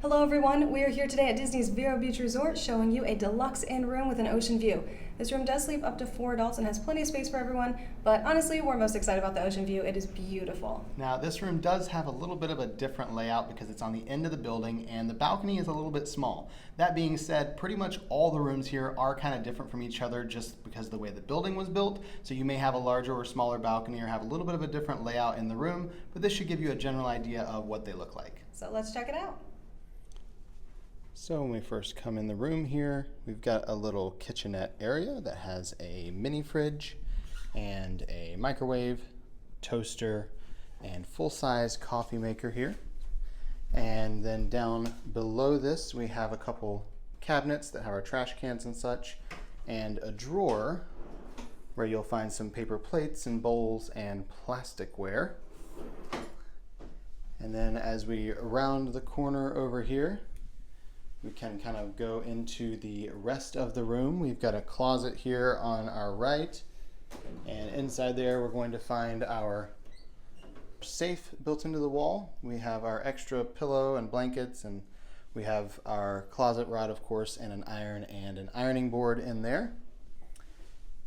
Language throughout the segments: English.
Hello everyone, we are here today at Disney's Vero Beach Resort showing you a deluxe inn room with an ocean view. This room does sleep up to 4 adults and has plenty of space for everyone, but honestly we're most excited about the ocean view. It is beautiful. Now this room does have a little bit of a different layout because it's on the end of the building and the balcony is a little bit small. That being said, pretty much all the rooms here are kind of different from each other just because of the way the building was built. So you may have a larger or smaller balcony or have a little bit of a different layout in the room, but this should give you a general idea of what they look like. So let's check it out. So when we first come in the room here, we've got a little kitchenette area that has a mini fridge and a microwave, toaster, and full-size coffee maker here. And then down below this, we have a couple cabinets that have our trash cans and such, and a drawer where you'll find some paper plates and bowls and plasticware. And then as we round the corner over here, we can kind of go into the rest of the room. We've got a closet here on our right, and inside there we're going to find our safe built into the wall. We have our extra pillow and blankets, and we have our closet rod, of course, and an iron and an ironing board in there.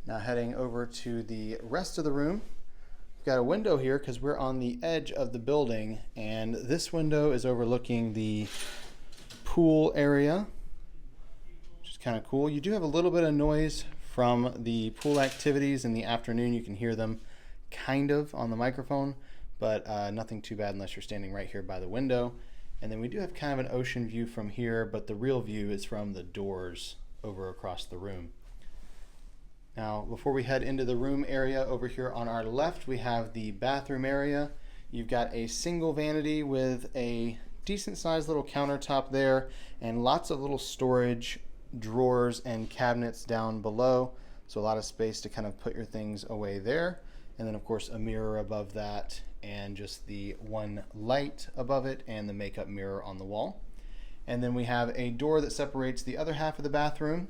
Now heading over to the rest of the room, we've got a window here because we're on the edge of the building, and this window is overlooking the pool area, which is kind of cool. You do have a little bit of noise from the pool activities in the afternoon. You can hear them kind of on the microphone, but nothing too bad unless you're standing right here by the window. And then we do have kind of an ocean view from here, but the real view is from the doors over across the room. Now, before we head into the room area, over here on our left, we have the bathroom area. You've got a single vanity with a decent sized little countertop there and lots of little storage drawers and cabinets down below, so a lot of space to kind of put your things away there. And then of course a mirror above that and just the one light above it and the makeup mirror on the wall. And then we have a door that separates the other half of the bathroom,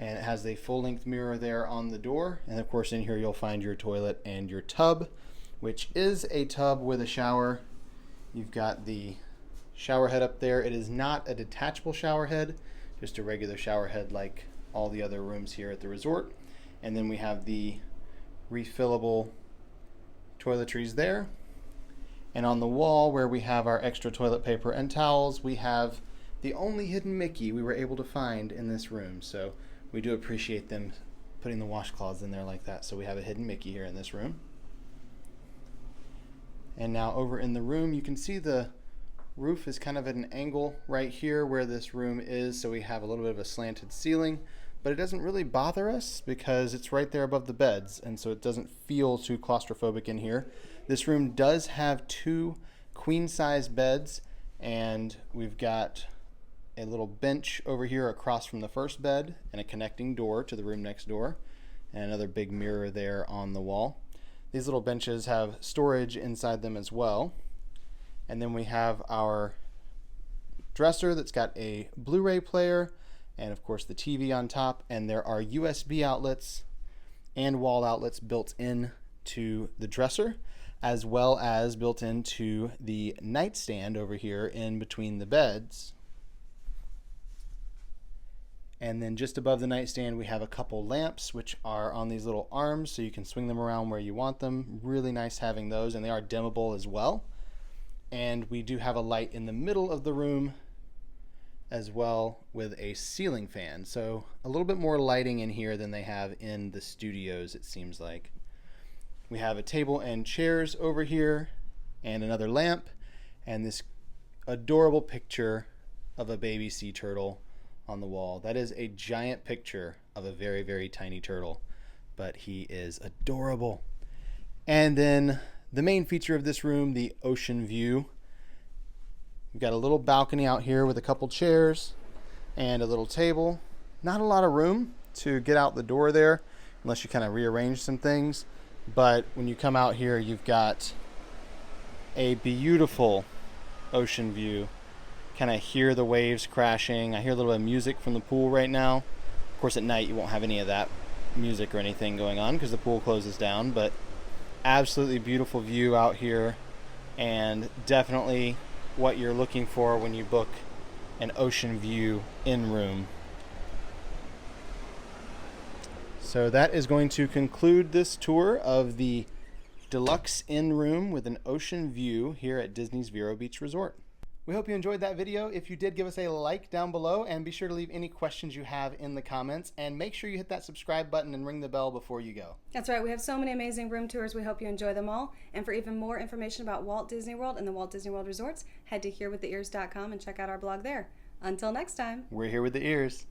and it has a full-length mirror there on the door. And of course in here you'll find your toilet and your tub, which is a tub with a shower. You've got the shower head up there. It is not a detachable shower head, just a regular shower head like all the other rooms here at the resort. And then we have the refillable toiletries there. And on the wall where we have our extra toilet paper and towels, we have the only hidden Mickey we were able to find in this room. So we do appreciate them putting the washcloths in there like that. So we have a hidden Mickey here in this room. And now over in the room, you can see the roof is kind of at an angle right here where this room is, so we have a little bit of a slanted ceiling, but it doesn't really bother us because it's right there above the beds, and so it doesn't feel too claustrophobic in here. This room does have 2 queen-size beds, and we've got a little bench over here across from the first bed and a connecting door to the room next door, and another big mirror there on the wall. These little benches have storage inside them as well. And then we have our dresser that's got a Blu-ray player and of course the TV on top, and there are USB outlets and wall outlets built in to the dresser, as well as built into the nightstand over here in between the beds. And then just above the nightstand we have a couple lamps which are on these little arms so you can swing them around where you want them. Really nice having those, and they are dimmable as well. And we do have a light in the middle of the room as well with a ceiling fan. So a little bit more lighting in here than they have in the studios, it seems like. We have a table and chairs over here and another lamp and this adorable picture of a baby sea turtle on the wall. That is a giant picture of a very, very tiny turtle, but he is adorable. And then the main feature of this room, the ocean view. We've got a little balcony out here with a couple chairs and a little table. Not a lot of room to get out the door there unless you kind of rearrange some things. But when you come out here, you've got a beautiful ocean view. Kind of hear the waves crashing. I hear a little bit of music from the pool right now. Of course, at night you won't have any of that music or anything going on because the pool closes down, but absolutely beautiful view out here, and definitely what you're looking for when you book an ocean view in room. So that is going to conclude this tour of the Deluxe in room with an ocean view here at Disney's Vero Beach Resort. We hope you enjoyed that video. If you did, give us a like down below and be sure to leave any questions you have in the comments, and make sure you hit that subscribe button and ring the bell before you go. That's right, we have so many amazing room tours. We hope you enjoy them all. And for even more information about Walt Disney World and the Walt Disney World Resorts, head to herewiththeears.com and check out our blog there. Until next time. We're here with the ears.